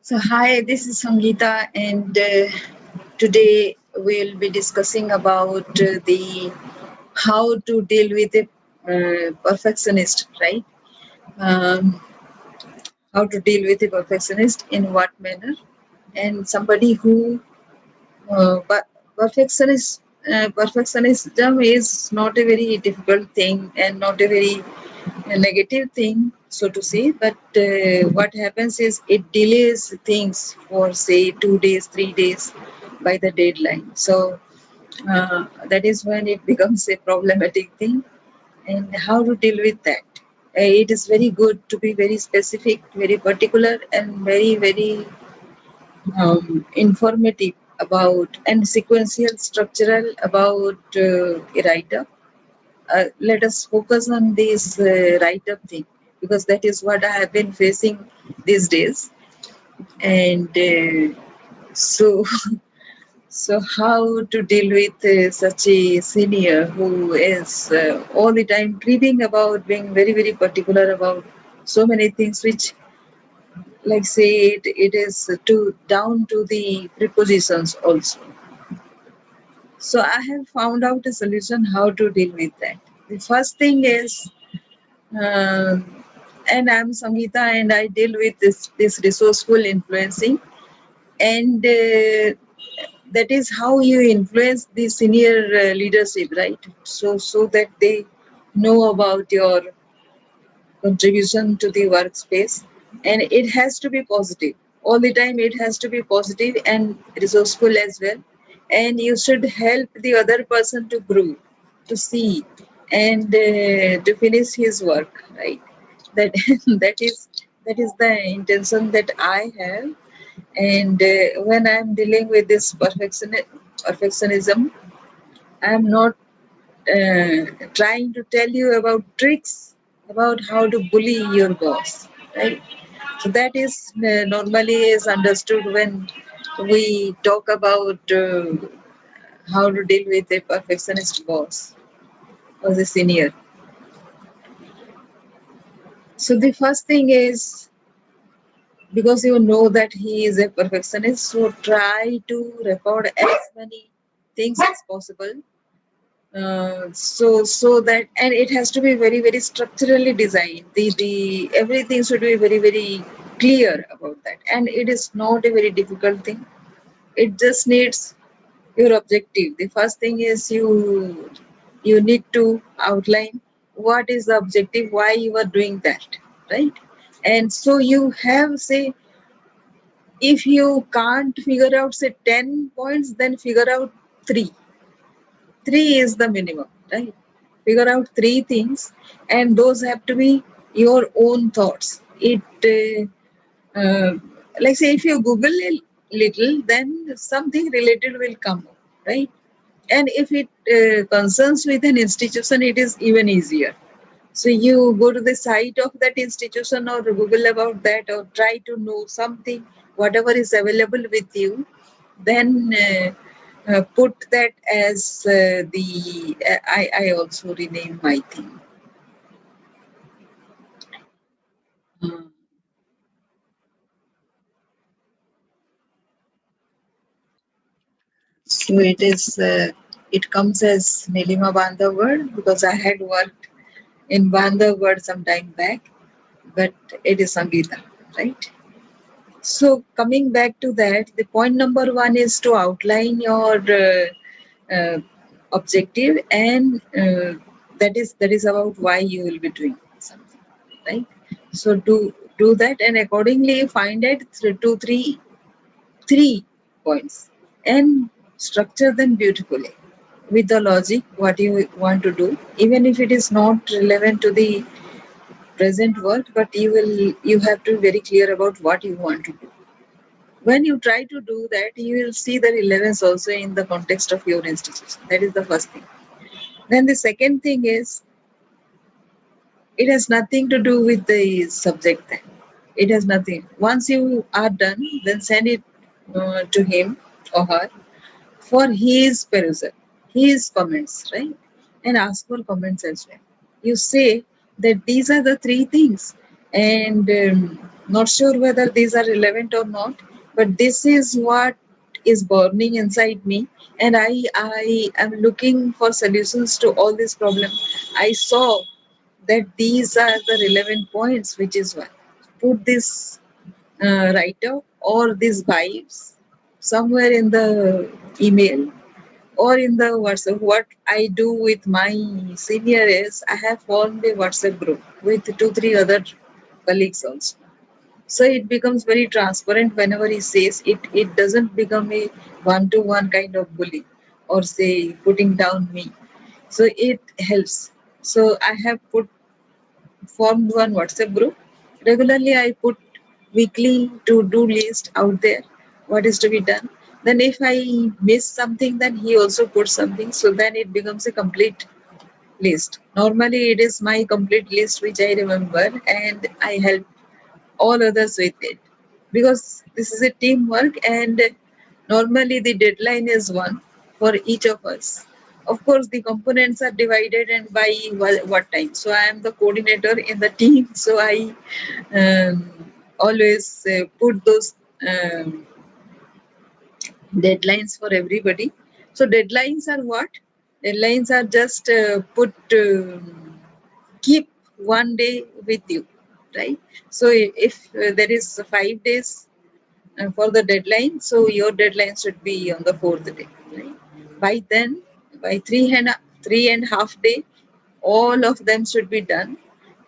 So, hi, this is Sangeeta, and today we'll be discussing about the how to deal with a perfectionist, right? Um, how to deal with a perfectionist in what manner, and somebody who perfectionist perfectionism is not a very difficult thing and not a very negative thing, so to say. But what happens is it delays things for say 2 days, 3 days by the deadline. So that is when it becomes a problematic thing. And how to deal with that? It is very good to be very specific, very particular, and very informative about and sequential structural about a write-up. Let us focus on this write-up thing because that is what I have been facing these days. And so, so how to deal with such a senior who is all the time creeping about being very particular about so many things, which like say it is to down to the prepositions also. So I have found out a solution how to deal with that. The first thing is, and I'm Sangeeta, and I deal with this resourceful influencing, and that is how you influence the senior leadership, right? So that they know about your contribution to the workspace, and it has to be positive all the time. It has to be positive and resourceful as well, and you should help the other person to grow, to see, and to finish his work, right? That that is the intention that I have. And when I'm dealing with this perfectionism, I'm not trying to tell you about tricks about how to bully your boss, right? So that is normally is understood when we talk about how to deal with a perfectionist boss or the senior. So the first thing is, because you know that he is a perfectionist, so try to record as many things as possible. So that, and it has to be very structurally designed. The everything should be very clear about that, and it is not a very difficult thing. It just needs your objective. The first thing is you need to outline what is the objective, why you are doing that, right? And so you have, say, if you can't figure out say 10 points, then figure out 3. 3 is the minimum, right? Figure out 3 things, and those have to be your own thoughts. Like say, if you Google a little, then something related will come up, right? And if it concerns with an institution, it is even easier. So you go to the site of that institution or Google about that, or try to know something, whatever is available with you, then put that as I also rename my thing. Uh, so it comes as Nilima Bandhavgarh because I had worked in Bandhavgarh some time back, but it is Sangeeta, right? So coming back to that, the point number 1 is to outline your uh, objective, and that is about why you will be doing something, right? So do that, and accordingly find out three points and structure them beautifully with the logic what you want to do, even if it is not relevant to the present work, but you have to be very clear about what you want to do. When you try to do that, you will see the relevance also in the context of your institution. That is the first thing. Then the second thing is, it has nothing to do with the subject then. It has nothing. Once you are done, then send it to him or her for his perusal, his comments, right? And ask for comments as well. You say that these are the 3 things, and Not sure whether these are relevant or not, but this is what is burning inside me, and I am looking for solutions to all these problems. I saw that these are the relevant points, which is why put this write up or these vibes somewhere in the email or in the WhatsApp. What I do with my senior is I have formed a WhatsApp group with two, three other colleagues also. So it becomes very transparent whenever he says it. It doesn't become a one-to-one kind of bully or say putting down me. So it helps. So I have put formed one WhatsApp group. Regularly, I put weekly to-do list out there. What is to be done? Then, if I miss something, then he also puts something. So then it becomes a complete list. Normally, it is my complete list which I remember, and I help all others with it because this is a teamwork, and normally the deadline is one for each of us. Of course, the components are divided and by what time. So I am the coordinator in the team, so I always put those um, deadlines for everybody. So deadlines are what? Deadlines are just put keep one day with you, right? So if there is 5 days for the deadline, so your deadline should be on the fourth day, right? By then, by three and half day, all of them should be done,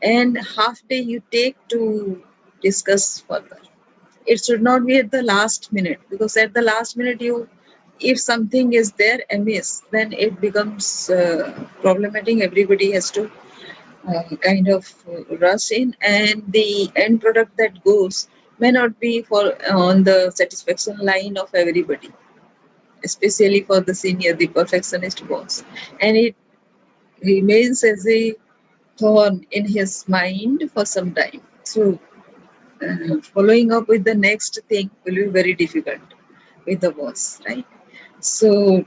and half day you take to discuss further. It should not be at the last minute, because at the last minute you, if something is there amiss, then it becomes problematic. Everybody has to kind of rush in, and the end product that goes may not be for on the satisfaction line of everybody, especially for the senior, the perfectionist boss, and it remains as a thorn in his mind for some time. So following up with the next thing will be very difficult with the boss, right? So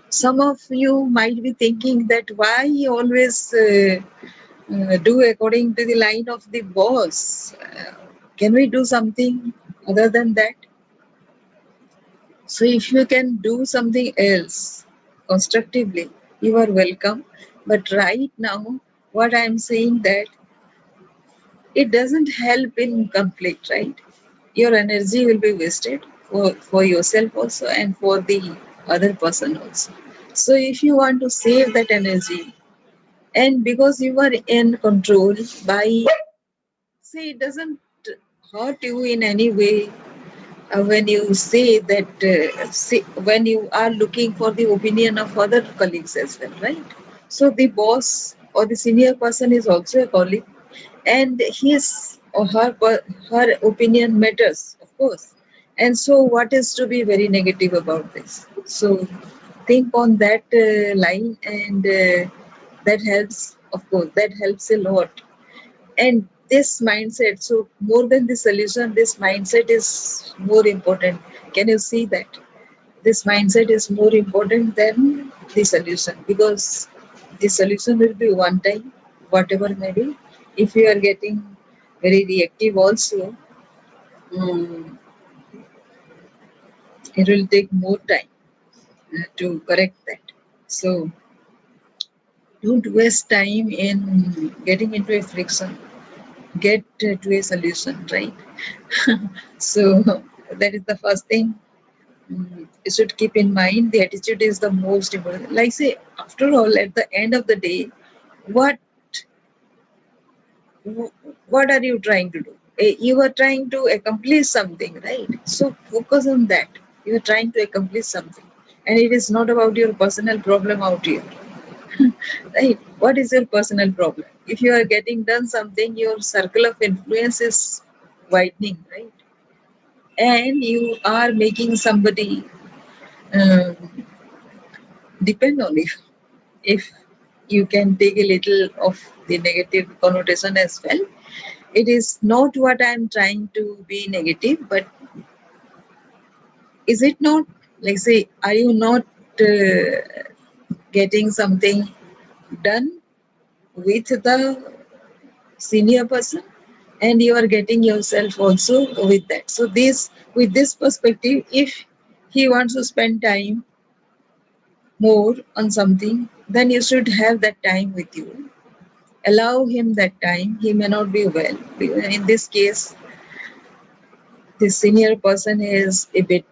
some of you might be thinking that why he always do according to the line of the boss. Can we do something other than that? So if you can do something else constructively, you are welcome. But right now, what I am saying that it doesn't help in conflict, right? Your energy will be wasted for yourself also and for the other person also. So if you want to save that energy, and because you are in control by, say, it doesn't hurt you in any way when you say that, when you are looking for the opinion of other colleagues as well, right? So the boss or the senior person is also a colleague, and his or her opinion matters, of course. And so, what is to be very negative about this? So, think on that line, and that helps, of course, that helps a lot. And this mindset, so more than the solution, this mindset is more important. Can you see that? This mindset is more important than the solution, because the solution will be one time, whatever may be. If you are getting very reactive, also, um, it will take more time to correct that. So, don't waste time in getting into a friction. Get to a solution, right? So, that is the first thing. You should keep in mind the attitude is the most important. Like, say, after all, at the end of the day, what what are you trying to do? You are trying to accomplish something, right? So focus on that. You are trying to accomplish something, and it is not about your personal problem out here, right? What is your personal problem? If you are getting done something, your circle of influence is widening, right? And you are making somebody um, depend on you. If you can take a little of the negative connotation as well, it is not what I'm trying to be negative, but is it not, like, say, are you not getting something done with the senior person, and you are getting yourself also with that. So this, with this perspective, if he wants to spend time more on something, then you should have that time with you. Allow him that time. He may not be well. In this case, the senior person is a bit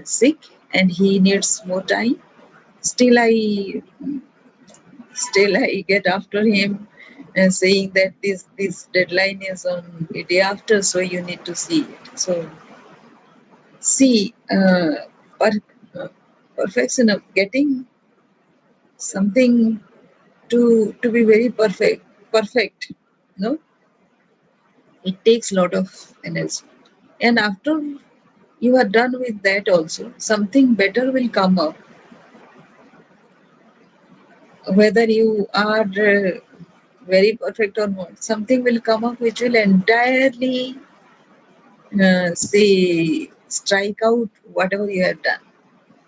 sick and he needs more time. Still, I get after him, saying that this deadline is on a day after, so you need to see it. So see, per, uh, perfection of getting something to be very perfect. No, it takes a lot of energy, and after you are done with that, also something better will come up. Whether you are very perfect or not, something will come up which will entirely say strike out whatever you have done.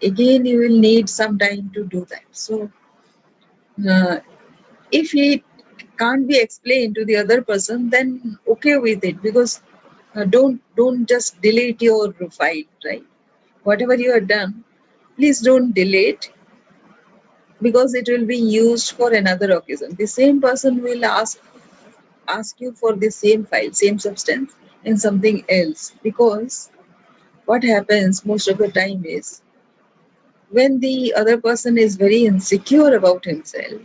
Again, you will need some time to do that. So uh, if it can't be explained to the other person, then okay with it, because don't just delete your file, right? Whatever you have done, please don't delete, because it will be used for another occasion. The same person will ask you for the same file, same substance, in something else. Because what happens most of the time is, when the other person is very insecure about himself,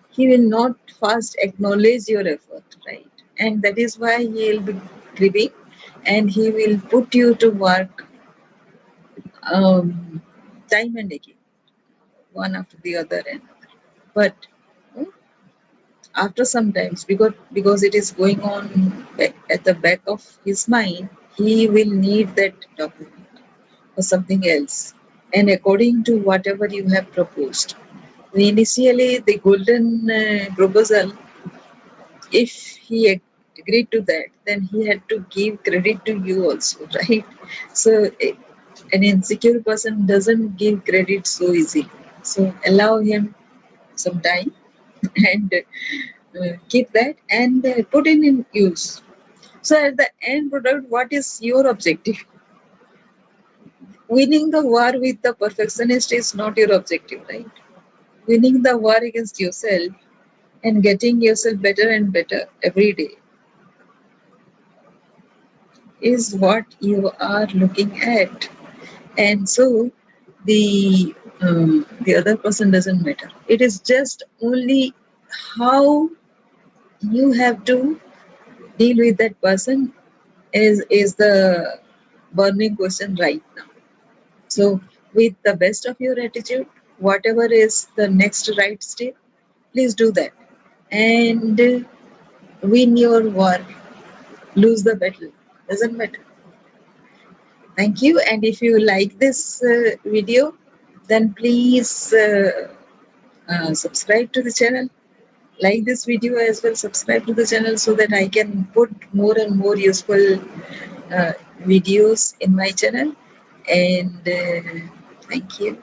he will not first acknowledge your effort, right? And that is why he will be grieving, and he will put you to work um, time and again, one after the other. And but uh, after some times, because it is going on at the back of his mind, he will need that document or something else, and according to whatever you have proposed. Initially, the golden proposal, if he agreed to that, then he had to give credit to you also, right? So an insecure person doesn't give credit so easily. So allow him some time and keep that and put it in use. So at the end product, what is your objective? Winning the war with the perfectionist is not your objective, right? Winning the war against yourself and getting yourself better and better every day is what you are looking at. And so the other person doesn't matter. It is just only how you have to deal with that person is the burning question right now. So with the best of your attitude, whatever is the next right step, please do that and win your war, lose the battle, doesn't matter. Thank you. And if you like this video, then please subscribe to the channel. Like this video as well, subscribe to the channel so that I can put more and more useful videos in my channel. And thank you.